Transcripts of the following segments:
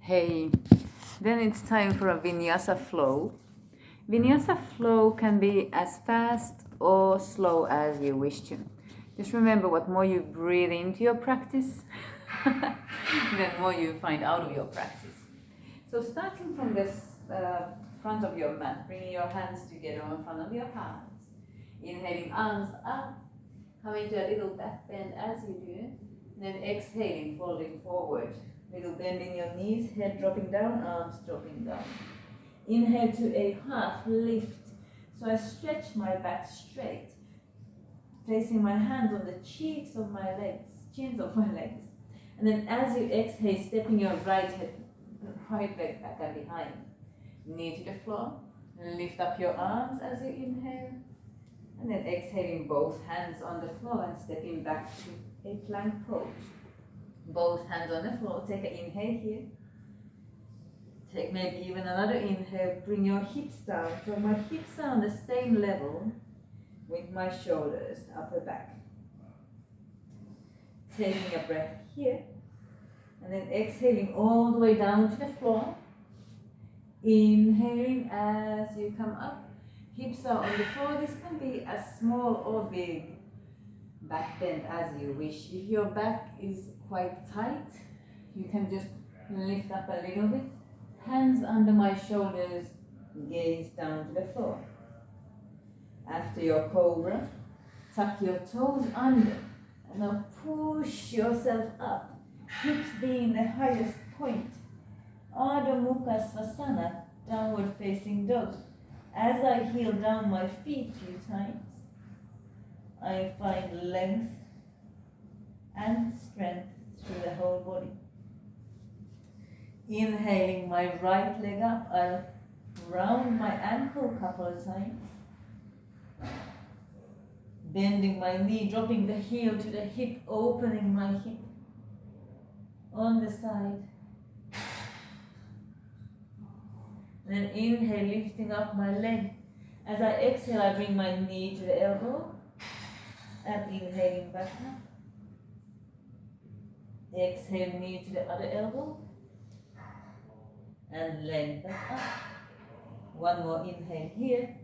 Hey, then it's time for a Vinjasa flow. Vinjasa flow can be as fast or slow as you wish to. Just remember, what more you breathe into your practice, the more you find out of your practice. So starting from this front of your mat, bringing your hands together in front of your heart. Inhaling, arms up, coming to a little back bend as you do it. Then exhaling, folding forward. Little bend in your knees, head dropping down, arms dropping down. Inhale to a half lift. So I stretch my back straight, placing my hands on the cheeks of my legs, chins of my legs. And then as you exhale, stepping your right leg back and behind. Knee to the floor. Lift up your arms as you inhale. And then exhaling, both hands on the floor and stepping back to a plank pose. Both hands on the floor. Take an inhale here. Take maybe even another inhale. Bring your hips down. So my hips are on the same level with my shoulders, upper back. Taking a breath here. And then exhaling all the way down to the floor. Inhaling as you come up. Hips are on the floor. This can be as small or big back bend as you wish. If your back is quite tight, you can just lift up a little bit. Hands under my shoulders, gaze down to the floor. After your cobra, tuck your toes under and now push yourself up. Hips being the highest point. Ardha Mukha Svasana, downward facing dog. As I heel down my feet a few times, I find length and strength through the whole body. Inhaling my right leg up, I'll round my ankle a couple of times. Bending my knee, dropping the heel to the hip, opening my hip on the side. Then inhale, lifting up my leg. As I exhale, I bring my knee to the elbow. And inhaling back up. Exhale, knee to the other elbow. And leg back up. One more inhale here.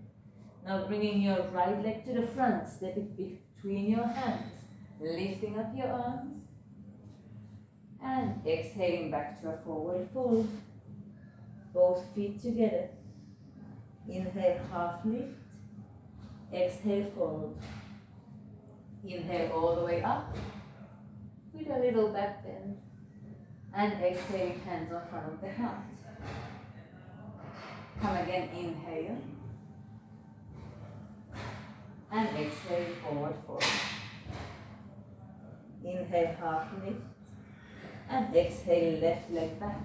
Now bringing your right leg to the front. Step it between your hands. Lifting up your arms. And exhaling back to a forward fold. Both feet together. Inhale, half lift. Exhale, fold. Inhale all the way up with a little back bend. And exhale, hands on front of the heart. Come again, inhale. And exhale, forward fold. Inhale, half lift. And exhale, left leg back.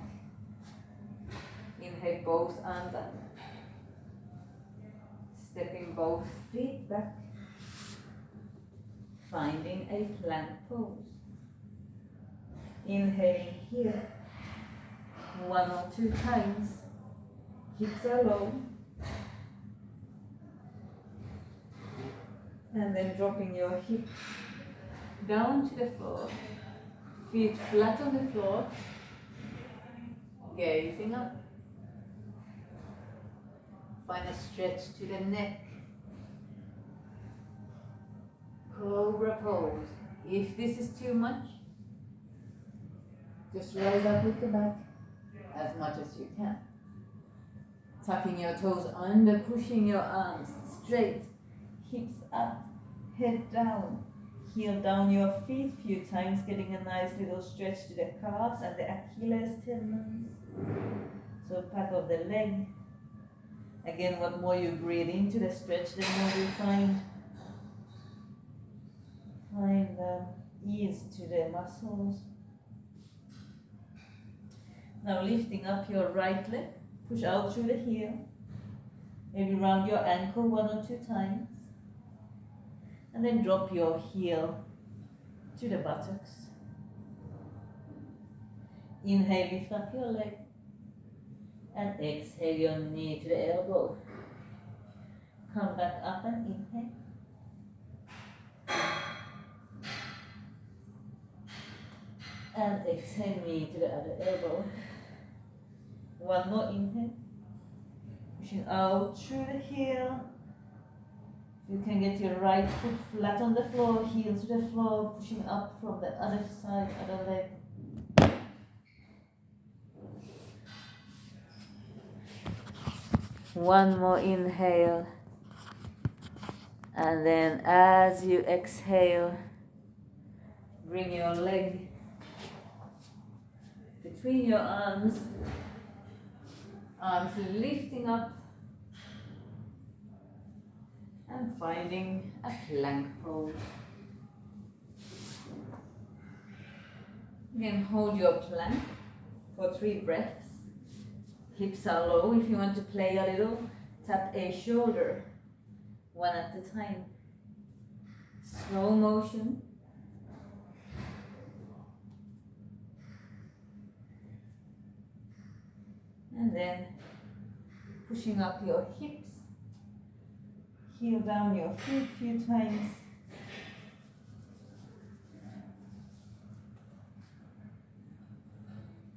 Inhale, both arms up. Stepping both feet back. Finding a plank pose. Inhaling here. 1 or 2 times. Hips are low. And then dropping your hips down to the floor. Feet flat on the floor. Gazing up. Find a stretch to the neck. Cobra pose. If this is too much, just rise up with the back as much as you can. Tucking your toes under, pushing your arms straight. Hips up, head down. Heel down your feet a few times, getting a nice little stretch to the calves and the Achilles tendons. So back of the leg. Again, what more you breathe into the stretch, the more you find ease to the muscles. Now lifting up your right leg, push out through the heel. Maybe round your ankle 1 or 2 times. And then drop your heel to the buttocks. Inhale, lift up your leg. And exhale your knee to the elbow. Come back up and inhale. And exhale, knee to the other elbow. One more inhale. Pushing out through the heel. You can get your right foot flat on the floor, heel to the floor, pushing up from the other side, other leg. One more inhale. And then as you exhale, bring your leg between your arms, arms lifting up and finding a plank pose. You can hold your plank for 3 breaths. Hips are low. If you want to play a little, tap a shoulder, one at a time. Slow motion. And then pushing up your hips. Heel down your feet a few times.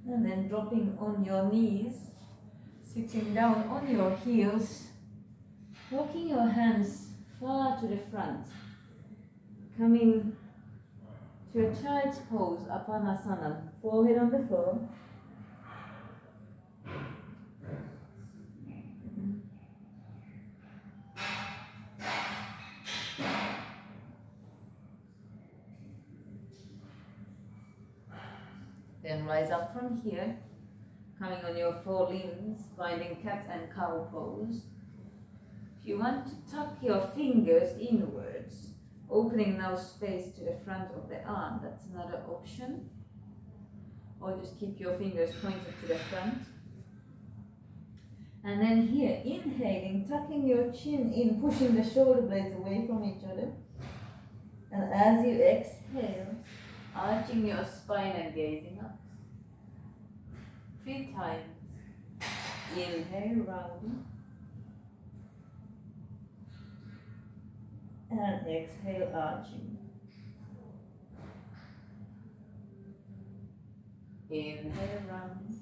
And then dropping on your knees, sitting down on your heels, walking your hands far to the front, coming to a child's pose, Apanasana, forehead on the floor. Then rise up from here, coming on your 4 limbs, finding cat and cow pose. If you want to tuck your fingers inwards, opening now space to the front of the arm, that's another option. Or just keep your fingers pointed to the front. And then here, inhaling, tucking your chin in, pushing the shoulder blades away from each other. And as you exhale, arching your spine and gazing up. 3 times. Inhale, rounding. And exhale, arching. Inhale, rounding.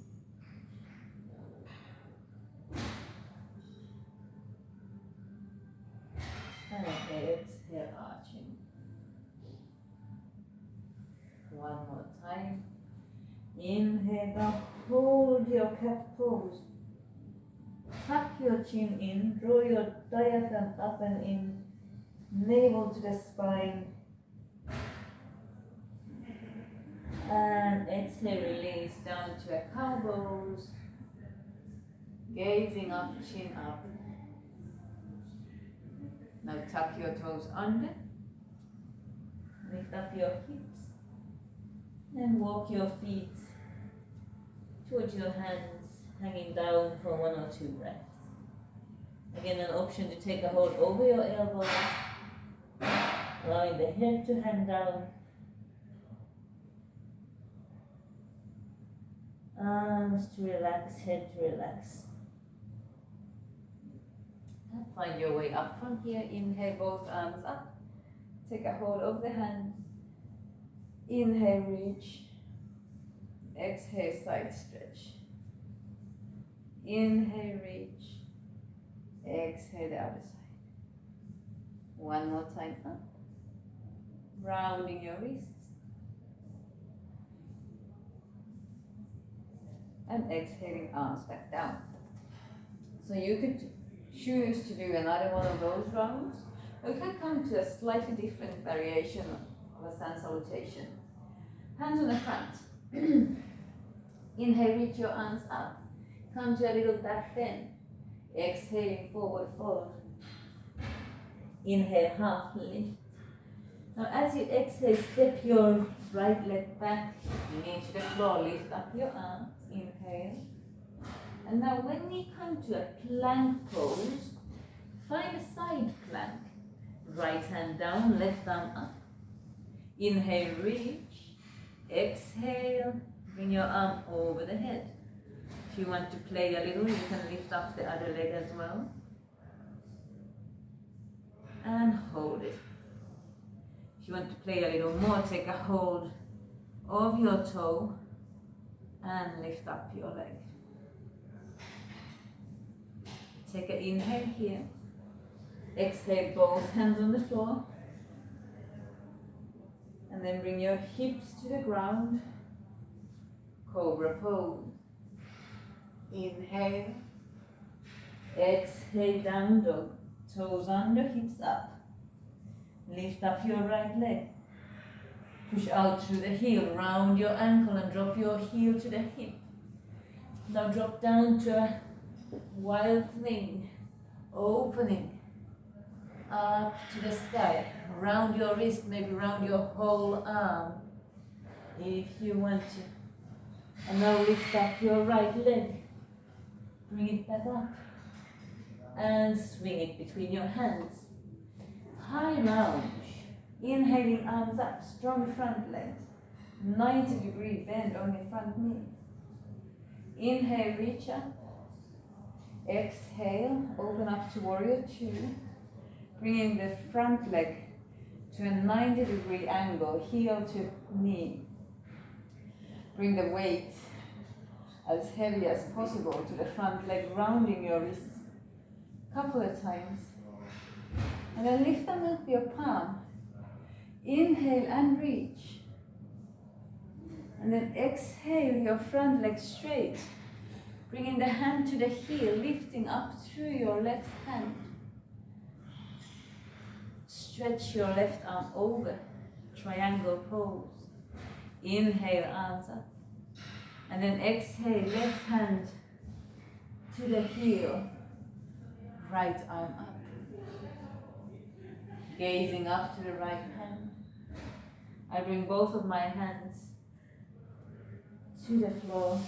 And exhale, arching. One more time. Inhale up, hold your cat pose. Tuck your chin in, draw your diaphragm up and in, navel to the spine. And exhale, release down to a cow pose. Gazing up, chin up. Now tuck your toes under. Lift up your hips. And walk your feet towards your hands, hanging down for 1 or 2 breaths. Again, an option to take a hold over your elbows, allowing the head to hang down, arms to relax, head to relax. And find your way up from here. Inhale, both arms up. Take a hold of the hands. Inhale, reach. Exhale, side stretch. Inhale, reach. Exhale, the other side. One more time up. Rounding your wrists. And exhaling, arms back down. So you could choose to do another one of those rounds. Or you can come to a slightly different variation of a sun salutation. Hands on the front. Inhale, reach your arms up. Come to a little back bend. Exhaling, forward fold. Inhale, half lift. Now as you exhale, step your right leg back, knee to the floor, lift up your arms. Inhale. And now when we come to a plank pose, find a side plank. Right hand down, left arm up. Inhale, reach. Exhale, bring your arm over the head. If you want to play a little, you can lift up the other leg as well. And hold it. If you want to play a little more, take a hold of your toe and lift up your leg. Take an inhale here. Exhale, both hands on the floor. And then bring your hips to the ground. Cobra pose. Inhale. Exhale, down dog. Toes under, hips up. Lift up your right leg. Push out through the heel, round your ankle and drop your heel to the hip. Now drop down to a wild thing, opening up to the sky. Round your wrist, maybe round your whole arm, if you want to. And now lift up your right leg. Bring it back up. And swing it between your hands. High lunge. Inhaling, arms up, strong front legs. 90-degree bend on your front knee. Inhale, reach up. Exhale, open up to warrior two. Bringing the front leg to a 90-degree angle, heel to knee. Bring the weight as heavy as possible to the front leg, rounding your wrists a couple of times. And then lift them up your palm. Inhale and reach. And then exhale, your front leg straight. Bringing the hand to the heel, lifting up through your left hand. Stretch your left arm over, triangle pose. Inhale, arms up. And then exhale, left hand to the heel, right arm up. Gazing up to the right hand. I bring both of my hands to the floor,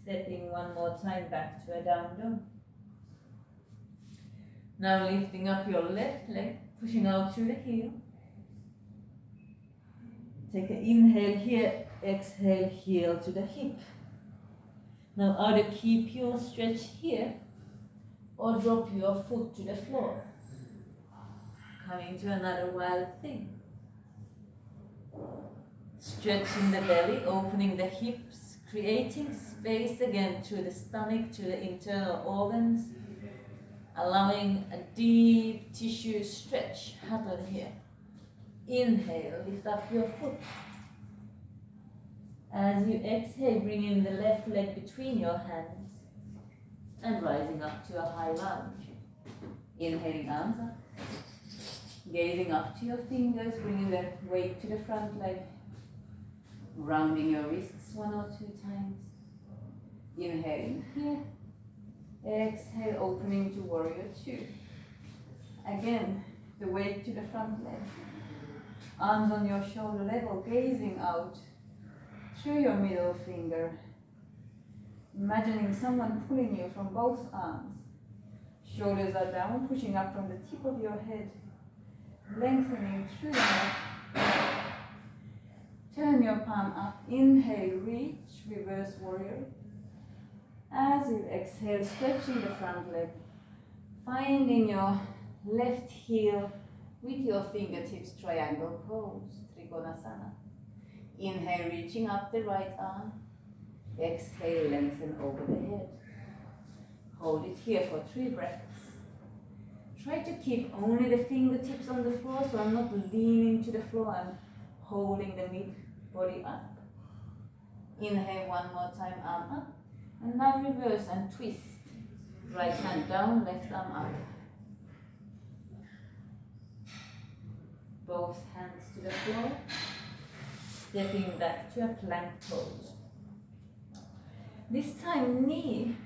stepping one more time back to a down dog. Now lifting up your left leg, pushing out through the heel. Take an inhale here, exhale, heel to the hip. Now either keep your stretch here or drop your foot to the floor. Coming to another wild thing. Stretching the belly, opening the hips, creating space again through the stomach, to the internal organs, allowing a deep tissue stretch happen here. Inhale, lift up your foot. As you exhale, bring in the left leg between your hands and rising up to a high lunge. Inhaling, arms up. Gazing up to your fingers, bringing the weight to the front leg. Rounding your wrists 1 or 2 times. Inhaling here. Exhale, opening to warrior two. Again, the weight to the front leg. Arms on your shoulder level, gazing out through your middle finger. Imagining someone pulling you from both arms. Shoulders are down, pushing up from the tip of your head. Lengthening through the neck. Turn your palm up. Inhale, reach, reverse warrior. As you exhale, stretching the front leg. Finding your left heel with your fingertips, triangle pose, Trikonasana. Inhale, reaching up the right arm. Exhale, lengthen over the head. Hold it here for 3 breaths. Try to keep only the fingertips on the floor, so I'm not leaning to the floor, I'm holding the mid-body up. Inhale 1 more time, arm up. And now reverse and twist. Right hand down, left arm up. Both hands to the floor. Stepping back to a plank pose. This time, knee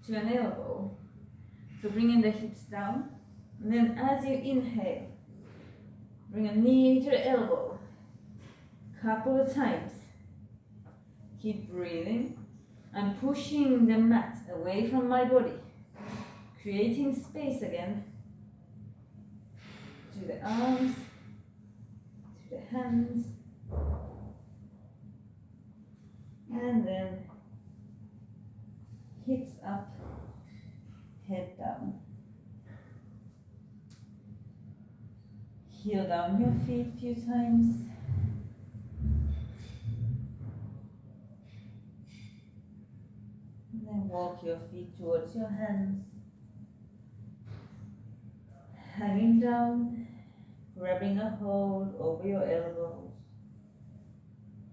to an elbow. So bringing the hips down. And then as you inhale, bring a knee to the elbow. Couple of times. Keep breathing. I'm pushing the mat away from my body. Creating space again. To the arms, to the hands. And then hips up, head down. Heel down your feet a few times. And then walk your feet towards your hands, hanging down, grabbing a hold over your elbows,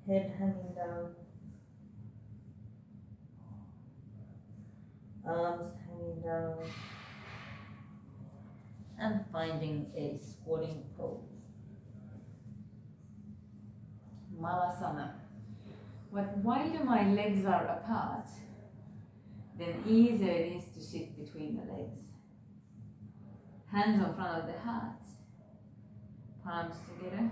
head hanging down, arms hanging down, and finding a squatting pose. Malasana. What wider my legs are apart, then easier it is to sit between the legs. Hands in front of the heart, palms together.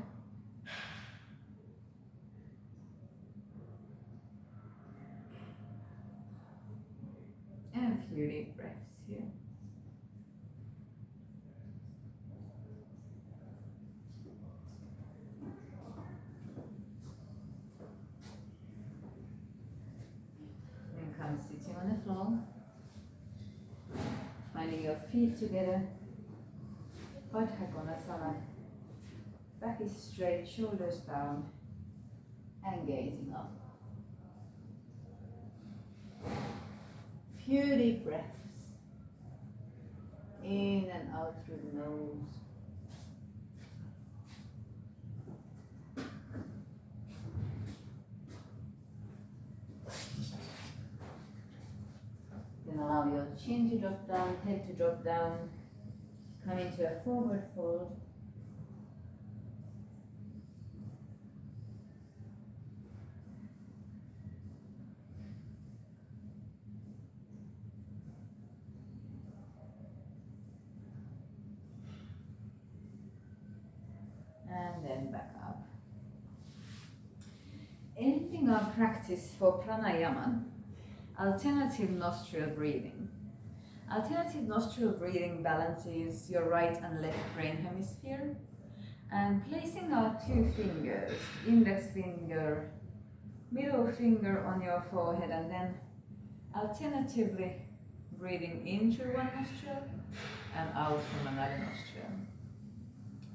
And a few deep breaths here. Then come sitting on the floor, finding your feet together. Konasana. Back is straight, shoulders down, and gazing up. Few deep breaths. In and out through the nose. Then allow your chin to drop down, head to drop down. Come into a forward fold. And then back up. Ending our practice for pranayama, alternative nostril breathing. Alternative nostril breathing balances your right and left brain hemisphere, and placing our two fingers, index finger, middle finger on your forehead, and then alternatively breathing in through one nostril and out from another nostril.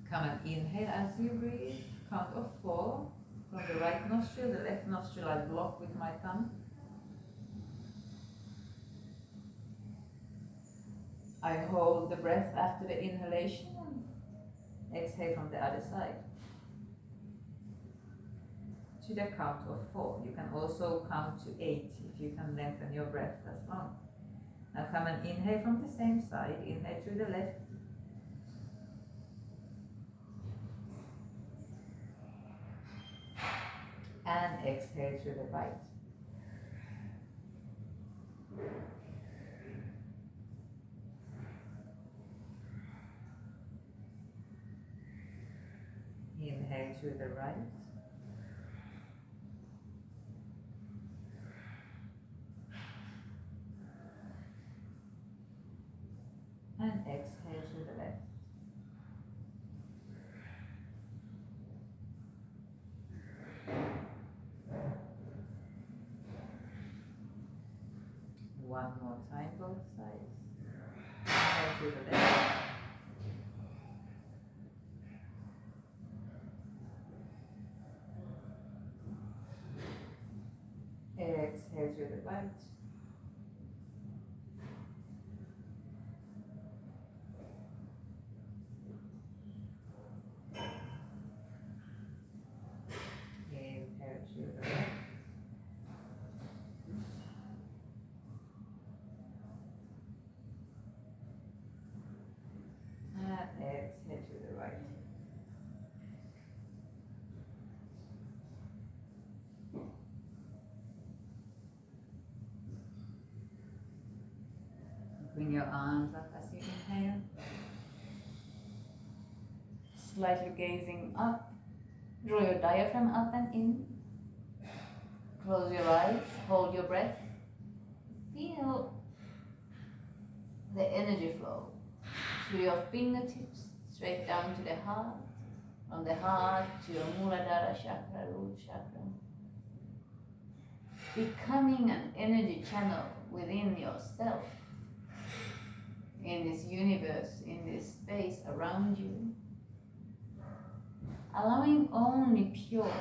Come and inhale as you breathe. Count of 4 from the right nostril. The left nostril I block with my thumb. I hold the breath after the inhalation and exhale from the other side. To the count of 4. You can also count to 8 if you can lengthen your breath as long. Now come and inhale from the same side. Inhale through the left. And exhale through the right. Inhale through the right. And exhale through the left. One more time, both sides. Inhale through the left. Exhale through the right. Inhale through the left. And exhale to the right. Bring your arms up as you inhale. Slightly gazing up. Draw your diaphragm up and in. Close your eyes. Hold your breath. Feel the energy flow through your fingertips straight down to the heart. From the heart to your Muladhara chakra, root chakra. Becoming an energy channel within yourself, in this universe, in this space around you. Allowing only pure,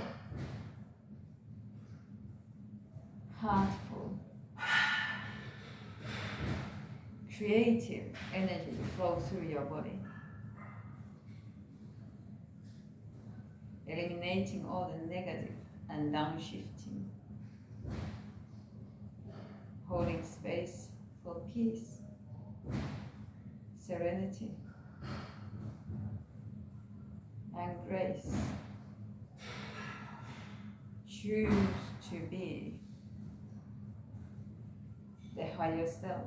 heartful, creative energy flow through your body, eliminating all the negative and downshifting, holding space for peace, serenity, and grace. Choose to be the higher self.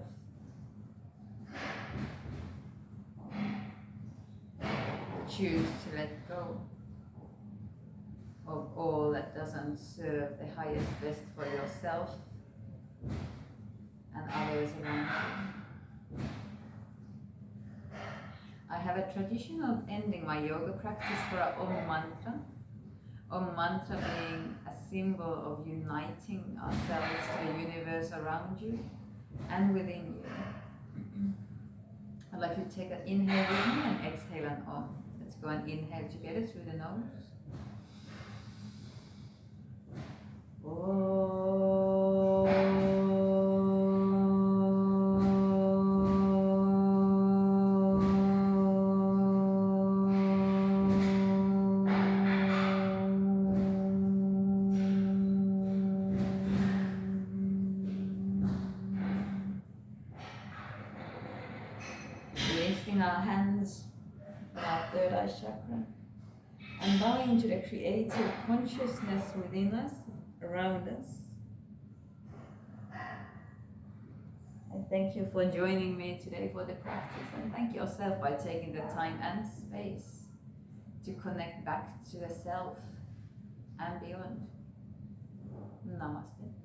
Choose to let go of all that doesn't serve the highest best for yourself and others around you. I have a tradition of ending my yoga practice for a Om mantra. Om mantra being a symbol of uniting ourselves to the universe around you and within you. I'd like you to take an inhale with me and exhale an Om. Let's go and inhale together through the nose. Lifting our hands from our third eye chakra and bowing to the creative consciousness within us, around us. I thank you for joining me today for the practice, and thank yourself by taking the time and space to connect back to the self and beyond. Namaste.